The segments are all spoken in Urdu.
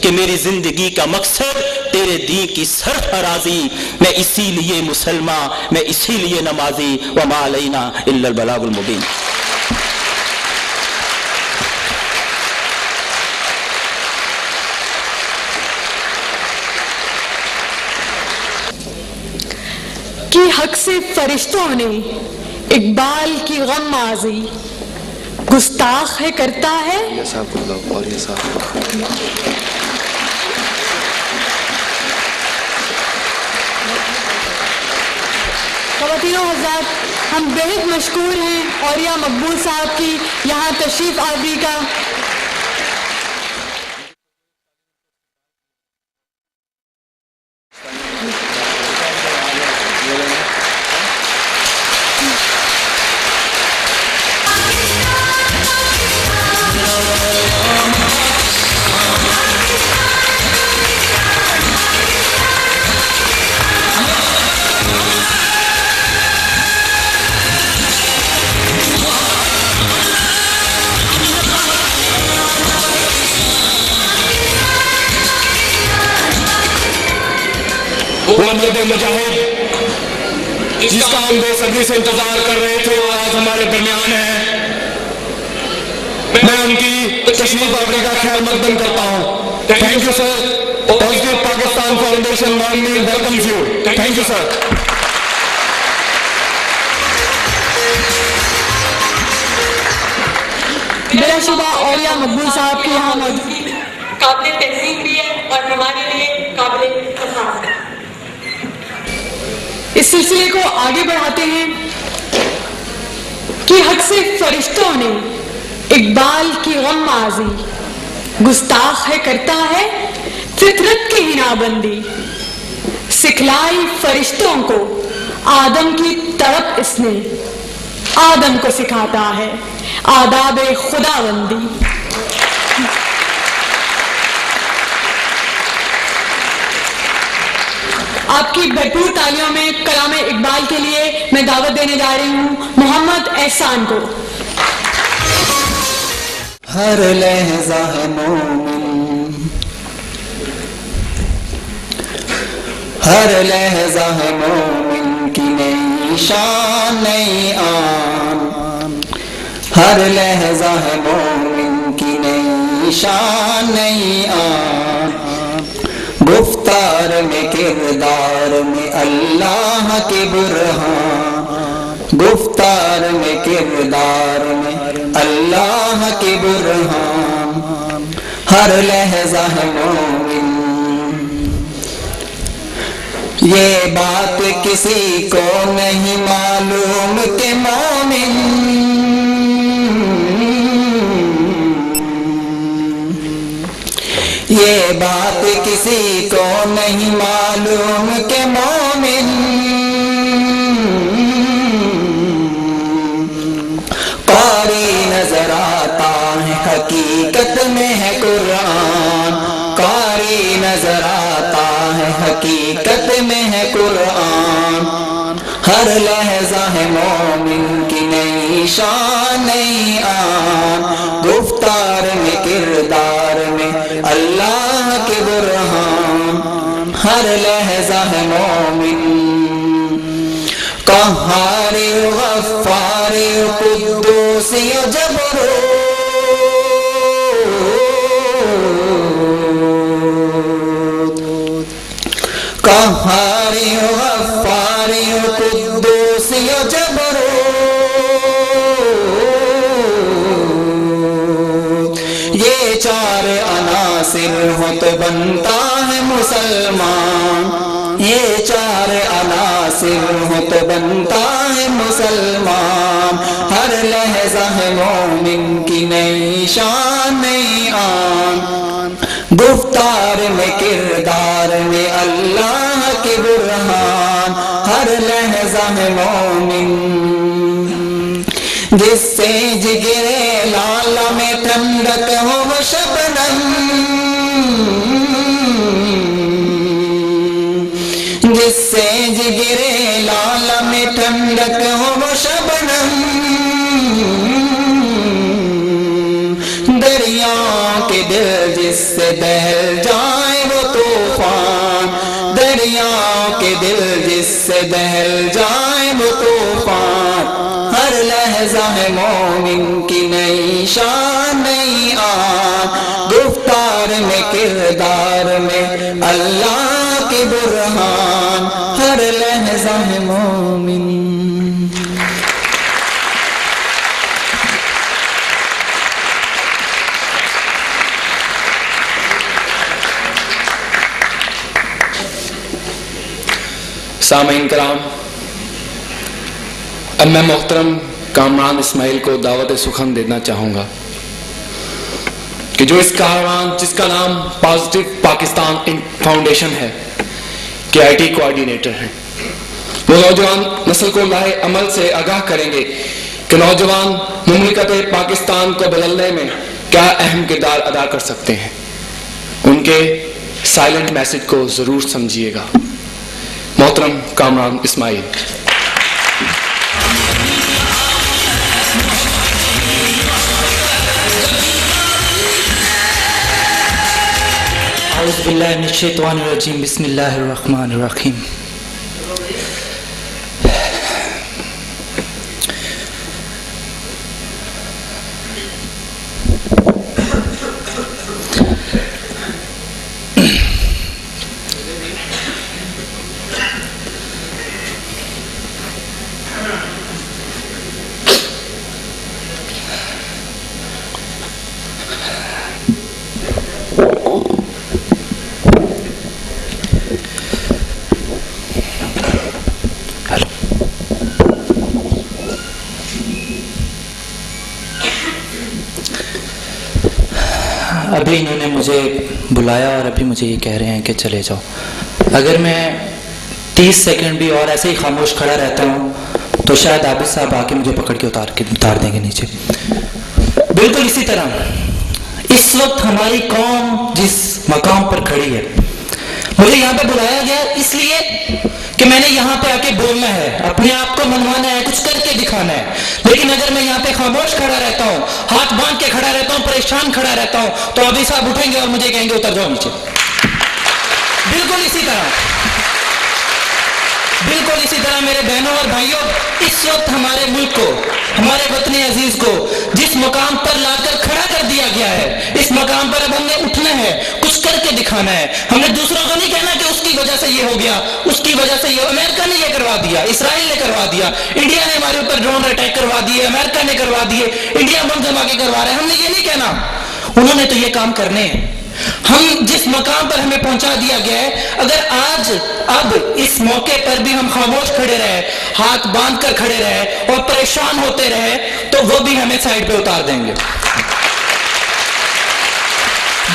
کہ میری زندگی کا مقصد تیرے دین کی سرفرازی، میں اسی لیے مسلمان، میں اسی لیے نمازی، وما علینا الا البلاغ المبین۔ کہ حق سے فرشتوں نے اقبال کی غم آزی، گستاخ ہے کرتا ہے۔ خواتین و حضرات، ہم بہت مشکور ہیں اولیاء مقبول صاحب کی یہاں تشریف آوری کا۔ وہ امجد مجاہد جس کا ہم بے صبری سے انتظار کر رہے تھے، وہ آج ہمارے درمیان ہے۔ میں ان کی تشریف آوری کا خیر مقدم کرتا ہوں۔ Thank you sir. Positive Pakistan foundation نامی welcomes you. Thank you sir. بلا شبہ اولیاء مقبول صاحب کی یہاں موجودگی قابل تحسین بھی ہے اور ہمارے لیے قابل خاص ہے۔ اس سلسلے کو آگے بڑھاتے ہیں کہ حق سے فرشتوں نے اقبال کی غم آزی، گستاخ ہے کرتا ہے فطرت کی ہنا بندی، سکھلائی فرشتوں کو آدم کی طرف اس نے، آدم کو سکھاتا ہے آداب خدا بندی۔ آپ کی بھرپور تالیوں میں کلام اقبال کے لیے میں دعوت دینے جا رہی ہوں محمد احسان کو۔ ہر لحظہ ہے مومن، ہر لحظہ ہے مومن کی نئی شان نئی آن، ہر لحظہ ہے مومن کی نئی شان نئی آن، گفتار میں کردار میں اللہ کے برہان، گفتار میں کردار میں اللہ کے برہان، ہر لحظہ ہے مومن۔ یہ بات کسی کو نہیں معلوم کہ مومن یہ بات کسی کو نہیں معلوم کہ مومن قاری نظر آتا ہے حقیقت میں ہے قرآن، قاری نظر آتا ہے حقیقت میں ہے قرآن، ہر لحظہ ہے مومن کی نئی شان نئی آن، گفتار میں کردار میں اللہ کے برہان، ہر لحظہ ہے مومن۔ قہار غفار قدوس جبروت، قہار غفار قدوس جبروت، یہ چار عناصر ہو تو بنتا ہے مسلمان، یہ چار عناصر ہو تو بنتا ہے مسلمان، ہر لحظہ ہے مومن کی نئی شان نئی آن، گفتار میں کردار میں اللہ کے برہان، ہر لحظہ ہے مومن۔ جس سے جگرے لالا میں ٹھنڈک ہو وہ شبنم، جس سے جگرے لالا میں ٹھنڈک ہو وہ شبنم، دریا کے دل جس سے بہل جائیں وہ طوفان، دریاؤں کے دل جس سے دہل جائیں وہ طوفان، ہر لحظہ ہے مومن کی نئی شان نئی آن، گفتار میں کردار میں اللہ کی برہان، ہر لحظہ ہے مومن۔ سامعین کرام، اب میں محترم کامران اسماعیل کو دعوت سخن دینا چاہوں گا کہ جو اس کاروان جس کا نام پازیٹو پاکستان فاؤنڈیشن ہے کے IT کوآرڈینیٹر ہیں، وہ نوجوان نسل کو لاہے عمل سے آگاہ کریں گے کہ نوجوان مملکت پاکستان کو بدلنے میں کیا اہم کردار ادا کر سکتے ہیں۔ ان کے سائلنٹ میسج کو ضرور سمجھیے گا۔ محترم کامران اسماعیل۔ اعوذ باللہ من الشیطان الرجیم، بسم اللہ الرحمن الرحیم۔ ابھی انہوں نے مجھے بلایا اور ابھی مجھے یہ کہہ رہے ہیں کہ چلے جاؤ۔ اگر میں 30 سیکنڈ بھی اور ایسے ہی خاموش کھڑا رہتا ہوں تو شاید عابد صاحب آ کے مجھے پکڑ کے اتار دیں گے نیچے۔ بالکل اسی طرح اس وقت ہماری قوم جس مقام پر کھڑی ہے، مجھے یہاں پہ بلایا گیا اس لیے کہ میں نے یہاں پہ آ کے بولنا ہے، اپنے آپ کو منوانا ہے، کچھ کر کے دکھانا ہے۔ لیکن اگر میں یہاں پہ خاموش کھڑا رہتا ہوں، ہاتھ باندھ کے کھڑا رہتا ہوں، پریشان کھڑا رہتا ہوں، تو ابھی صاحب اٹھیں گے اور مجھے کہیں گے اتر جاؤ نیچے۔ بالکل اسی طرح میرے بہنوں اور بھائیوں، اس وقت ہمارے ملک کو، ہمارے وطن عزیز کو جس مقام پر لا کر کھڑا کر دیا گیا ہے، اس مقام پر اب ہم نے اٹھنا ہے، کچھ کر کے دکھانا ہے۔ ہم نے دوسروں کو نہیں کہنا کہ اس کی وجہ سے یہ ہو گیا، اس کی وجہ سے یہ، امریکہ نے یہ کروا دیا، اسرائیل نے کروا دیا، انڈیا نے ہمارے اوپر ڈرون اٹیک کروا دیے، امریکہ نے کروا دیے، انڈیا بم دھماکے کروا رہا ہے۔ ہم نے یہ نہیں کہنا، انہوں نے تو یہ کام کرنے ہیں۔ ہم جس مقام پر ہمیں پہنچا دیا گیا ہے، اگر اب اس موقع پر بھی ہم خاموش کھڑے رہے، ہاتھ باندھ کر کھڑے رہے اور پریشان ہوتے رہے تو وہ بھی ہمیں سائڈ پہ اتار دیں گے۔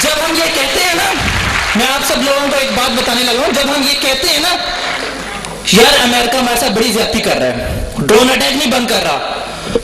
جب ہم یہ کہتے ہیں نا، میں آپ سب لوگوں کو ایک بات بتانے لگا ہوں، جب ہم یہ کہتے ہیں نا یار امریکہ ہمارے ساتھ بڑی زیادتی کر رہا ہے، ڈرون اٹیک نہیں بند کر رہا،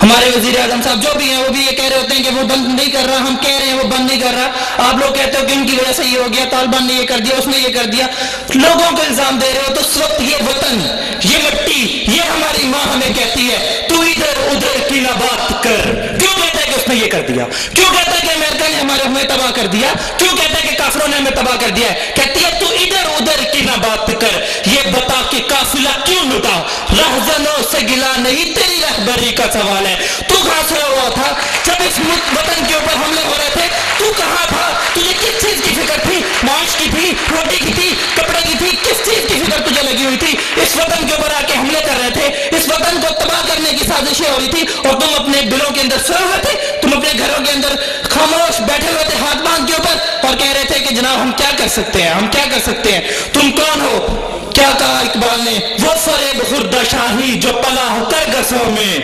ہمارے وزیر اعظم صاحب جو بھی ہیں وہ بھی یہ کہہ رہے ہوتے ہیں کہ وہ بند نہیں کر رہا، ہم کہہ رہے ہیں وہ بند نہیں کر رہا، آپ لوگ کہتے ہو کہ ان کی وجہ سے یہ ہو گیا، طالبان نے یہ کر دیا، اس نے یہ کر دیا، لوگوں کو الزام دے رہے ہو۔ تو اس وقت یہ وطن، یہ مٹی، یہ ہماری ماں ہمیں کہتی ہے تو ادھر ادھر کی نہ بات کر۔ کیوں کہتا ہے کہ اس نے یہ کر دیا؟ کیوں کہتا ہے کہ امریکہ نے ہمیں تباہ کر دیا؟ کیوں کہتا ہے کہ کافروں نے ہمیں تباہ کر دیا ہے؟ کہتی ہے تو ادھر ادھر کی نہ بات کر، یہ بتا کہ قافلہ کیوں لٹا، رہزنوں سے گلا نہیں، تیری رہبری کا سوال ہے۔ تو کہاں سے ہوا تھا جب اس وطن کے اوپر حملے ہو رہے تھے؟ تو کہاں تھا؟ تجھے کس چیز کی فکر تھی؟ معاش کی تھی، روٹی کی تھی، کپڑے کی تھی، کس چیز کی فکر تجھے لگی ہوئی تھی؟ اس وطن کے اوپر آ کے حملے کر رہے تھے، اس وطن کو تباہ کرنے کی سازشیں ہو رہی تھی اور تم اپنے دلوں کے اندر سوئے ہوئے تھے، تم اپنے گھروں کے اندر خاموش بیٹھے ہوئے تھے ہاتھ باندھ کے اوپر اور کہہ رہے تھے کہ جناب ہم کیا کر سکتے ہیں، ہم کیا کر سکتے ہیں۔ تم کون ہو؟ کیا کہا اقبال نے؟ وہ فریب خردہ شاہی جو پلا ہو کر گسوں میں،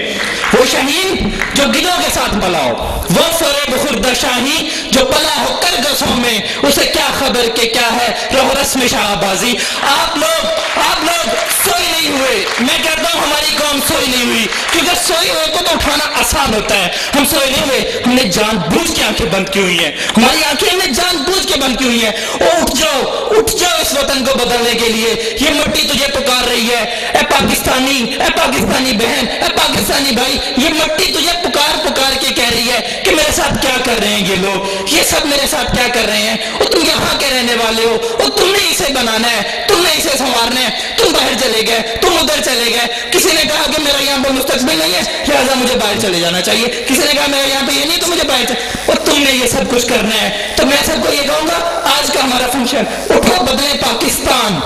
وہ شہین جو گدوں کے ساتھ پلا ہو، وہ فریب خردہ شاہی جو پلا ہو کر گسوں میں، اسے کیا خبر کہ کیا ہے رہو رسم شاہ بازی۔ آپ لوگ سوئی نہیں ہوئے، میں کہتا ہوں ہماری قوم سوئی نہیں ہوئی، کیونکہ سوئی ہوئے کو تو اٹھانا آسان ہوتا ہے، ہم سوئی نہیں ہوئے، ہم نے جان بوجھ کے آنکھیں بند کی ہوئی ہیں، ہماری آنکھیں ہم نے جان بوجھ کے بند کی ہوئی ہیں۔ اٹھ جاؤ اس وطن کو بدلنے کے لیے، یہ مٹی تجھے پکار رہی ہے، اے پاکستانی بہن، اے پاکستانی بھائی، یہ مٹی تجھے پکار پکار کے کہہ رہی ہے کہ میرے ساتھ کیا کر رہے ہیں یہ لوگ، یہ سب میرے ساتھ کیا کر رہے ہیں، اور تم یہاں کے رہنے والے ہو، اور تم نے اسے بنانا ہے، تم نے اسے سنوارنا ہے، تم باہر چلے گئے، تم ادھر چلے گئے، کسی نے کہا کہ میرا یہاں پہ مستقبل نہیں ہے لہٰذا مجھے باہر چلے جانا چاہیے، کسی نے کہا میرا یہاں پہ یہ نہیں تو مجھے باہر چلے، اور تم نے یہ سب کچھ کرنا ہے۔ تو میں سب کو یہ کہوں گا آج کا ہمارا فنکشن اٹھو بدلے پاکستان،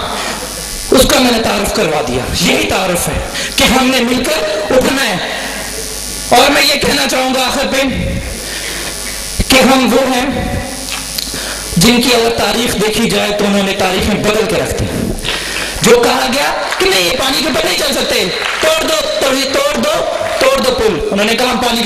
اس کا میں نے تعارف کروا دیا، یہی تعارف ہے کہ ہم نے مل کر اٹھنا ہے۔ اور میں یہ کہنا چاہوں گا آخر پہ کہ ہم وہ ہیں جن کی اگر تاریخ دیکھی جائے تو انہوں نے تاریخیں بدل کے رکھ دی۔ جو کہا گیا کہ نہیں یہ پانی کے اوپر نہیں چل سکتے، توڑ دو پل، انہوں نے کہا ہم پانی کے